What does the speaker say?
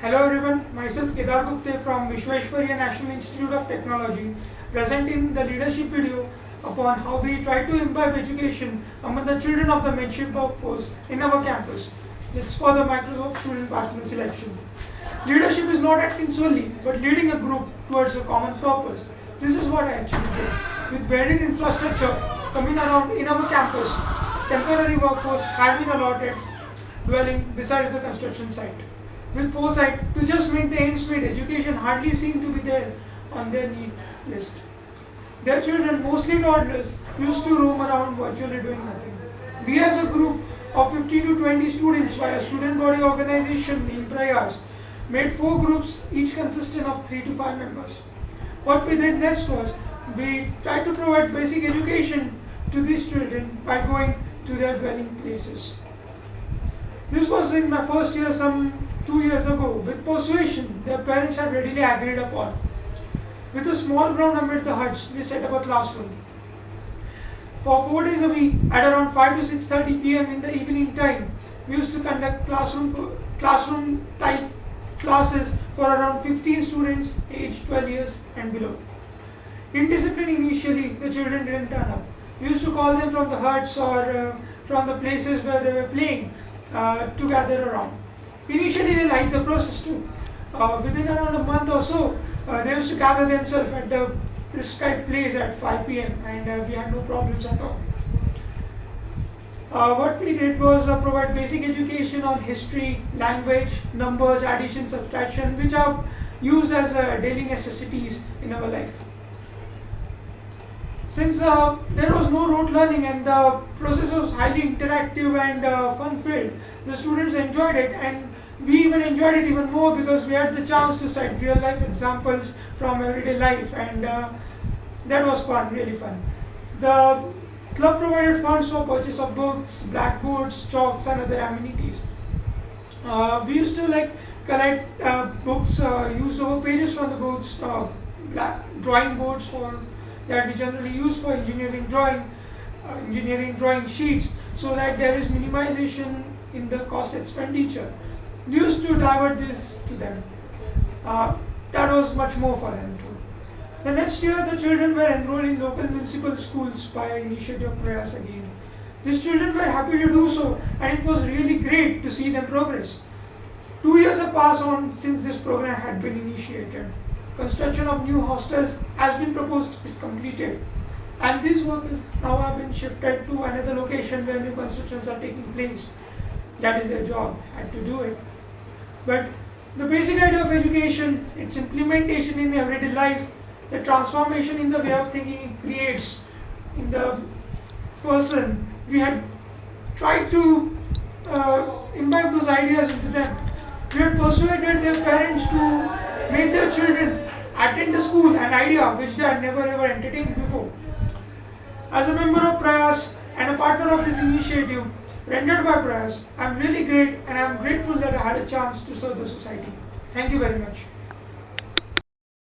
Hello everyone, myself Kedar Gupte from Vishweshwarya National Institute of Technology, present in the leadership video upon how we try to imbibe education among the children of the mentorship workforce in our campus. It's for the Microsoft Student Partner Selection. Leadership is not acting solely, but leading a group towards a common purpose. This is what I actually did. With varied infrastructure coming around in our campus, temporary workforce had been allotted dwelling besides the construction site. With foresight to just meet the ends meet, education hardly seemed to be there on their need list. Their children, mostly toddlers, used to roam around virtually doing nothing. We as a group of 15 to 20 students via student body organization named Prayas made 4 groups each consisting of 3 to 5 members. What we did next was we tried to provide basic education to these children by going to their dwelling places. This was in my first year some 2 years ago. With persuasion, their parents had readily agreed upon. With a small ground amid the huts, we set up a classroom. For 4 days a week, at around 5 to 6:30 p.m. in the evening time, we used to conduct classroom type classes for around 15 students aged 12 years and below. Indisciplined initially, the children didn't turn up. We used to call them from the huts or from the places where they were playing to gather around. Initially, they liked the process too. Within around a month or so, they used to gather themselves at the prescribed place at 5 p.m. and we had no problems at all. What we did was provide basic education on history, language, numbers, addition, subtraction, which are used as daily necessities in our life. Since there was no rote learning and the process was highly interactive and fun-filled, the students enjoyed it, and we even enjoyed it even more because we had the chance to set real-life examples from everyday life, and that was fun, really fun. The club provided funds for purchase of books, blackboards, chalks, and other amenities. We used to collect books, use over pages from the books, drawing boards for that we generally use for engineering drawing sheets, so that there is minimization in the cost expenditure. We used to divert this to them. That was much more for them too. The next year, the children were enrolled in local municipal schools by initiative of Prayas again. These children were happy to do so, and it was really great to see them progress. 2 years have passed on since this program had been initiated. Construction of new hostels has been proposed is completed, and these workers now have been shifted to another location where new constructions are taking place. That is their job, had to do it. But the basic idea of education, its implementation in everyday life, the transformation in the way of thinking it creates in the person, we had tried to imbibe those ideas into them. We had persuaded their parents to make their children attend the school, an idea which they had never ever entertained before. As a member of Prayas and a partner of this initiative rendered by Prayas, I am really great and I am grateful that I had a chance to serve the society. Thank you very much.